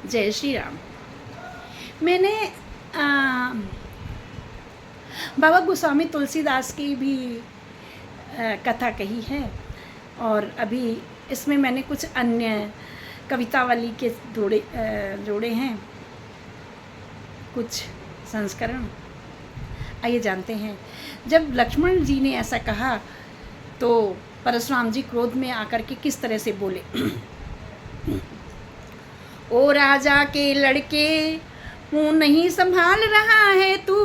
जय श्री राम। मैंने बाबा गोस्वामी तुलसीदास की भी कथा कही है और अभी इसमें मैंने कुछ अन्य कवितावली के जोड़े हैं कुछ संस्करण। आइए जानते हैं। जब लक्ष्मण जी ने ऐसा कहा तो परशुराम जी क्रोध में आकर के किस तरह से बोले। ओ राजा के लड़के, मुँह नहीं संभाल रहा है तू,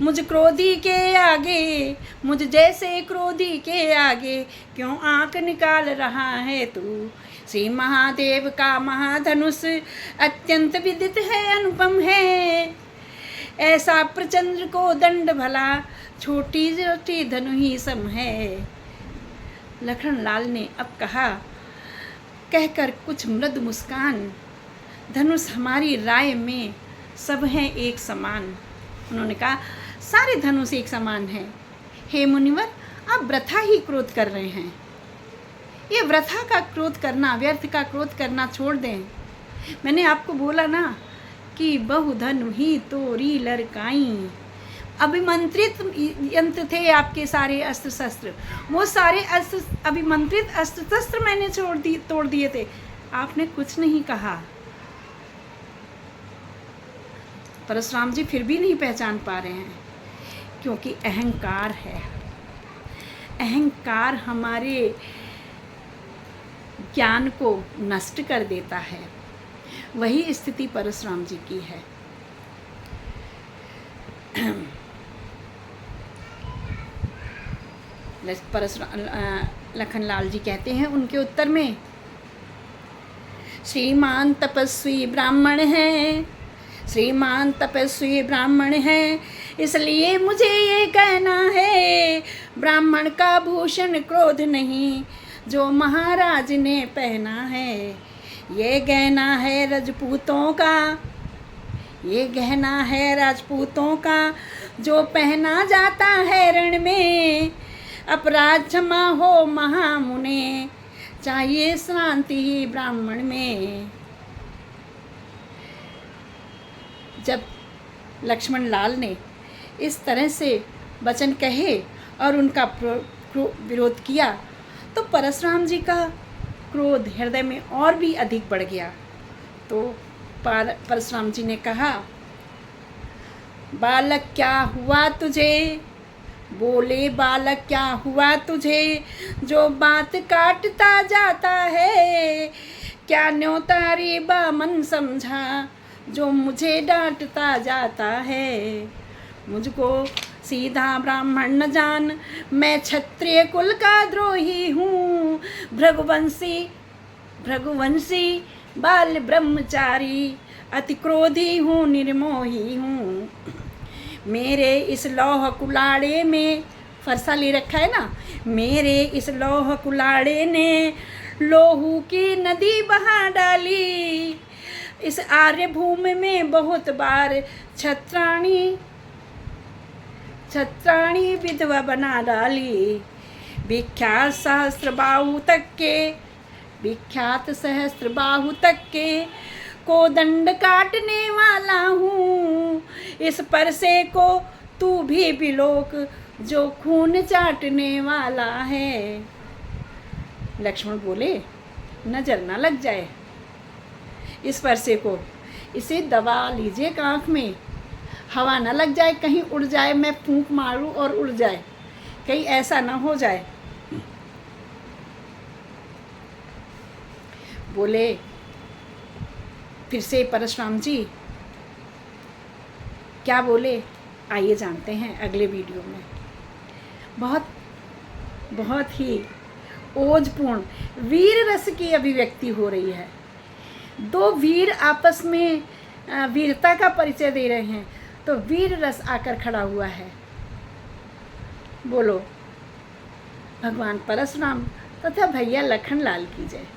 मुझ क्रोधी के आगे, मुझ जैसे क्रोधी के आगे क्यों आंख निकाल रहा है तू। श्री महादेव का महाधनुष अत्यंत विदित है, अनुपम है, ऐसा प्रचंड को दंड भला, छोटी छोटी धनु ही सम है। लखन लाल ने अब कहा, कहकर कुछ मृद मुस्कान, धनुष हमारी राय में सब हैं एक समान। उन्होंने कहा सारे धनुष एक समान हैं। हे मुनिवर, आप वृथा ही क्रोध कर रहे हैं। ये वृथा का क्रोध करना, व्यर्थ का क्रोध करना छोड़ दें। मैंने आपको बोला ना कि बहुधनु ही तोरी लड़काई। अभिमंत्रित यंत्र थे आपके सारे अस्त्र शस्त्र, वो सारे अस्त्र अभिमंत्रित अस्त्र शस्त्र मैंने तोड़ दिए थे, आपने कुछ नहीं कहा। परशुराम जी फिर भी नहीं पहचान पा रहे हैं क्योंकि अहंकार है। अहंकार हमारे ज्ञान को नष्ट कर देता है। वही स्थिति परशुराम जी की है। लखनलाल जी कहते हैं उनके उत्तर में, श्रीमान तपस्वी ब्राह्मण है, श्रीमान तपस्वी ब्राह्मण है, इसलिए मुझे ये कहना है, ब्राह्मण का भूषण क्रोध नहीं, जो महाराज ने पहना है। ये गहना है राजपूतों का, ये गहना है राजपूतों का, जो पहना जाता है रण में। अपराध क्षमा हो महामुने, चाहिए शांति ही ब्राह्मण में। जब लक्ष्मण लाल ने इस तरह से वचन कहे और उनका विरोध किया तो परशुराम जी का क्रोध हृदय में और भी अधिक बढ़ गया। तो परशुराम जी ने कहा, बालक क्या हुआ तुझे, बोले बालक क्या हुआ तुझे, जो बात काटता जाता है। क्या न्योतारी बामन समझा, जो मुझे डांटता जाता है। मुझको सीधा ब्राह्मण न जान, मैं क्षत्रिय कुल का द्रोही हूँ। भृगुवंशी बाल ब्रह्मचारी, अति क्रोधी हूँ, निर्मोही हूँ। मेरे इस लौह कुलाड़े में, फरसा ले रखा है ना, मेरे इस लौह कुलाड़े ने लोहू की नदी बहा डाली। इस आर्य भूमि में बहुत बार छत्राणी विधवा बना डाली। विख्यात सहस्त्रबाहु तक के को दंड काटने वाला हूँ। इस परसे को तू भी बिलोक, जो खून चाटने वाला है। लक्ष्मण बोले, नजर ना लग जाए इस परसे को, इसे दबा लीजिए आँख में, हवा ना लग जाए, कहीं उड़ जाए, मैं फूंक मारूं और उड़ जाए, कहीं ऐसा ना हो जाए। बोले फिर से परशुराम जी क्या बोले, आइए जानते हैं अगले वीडियो में। बहुत ही ओजपूर्ण वीर रस की अभिव्यक्ति हो रही है। दो वीर आपस में वीरता का परिचय दे रहे हैं तो वीर रस आकर खड़ा हुआ है। बोलो भगवान परशुराम तथा भैया लखन लाल की जय।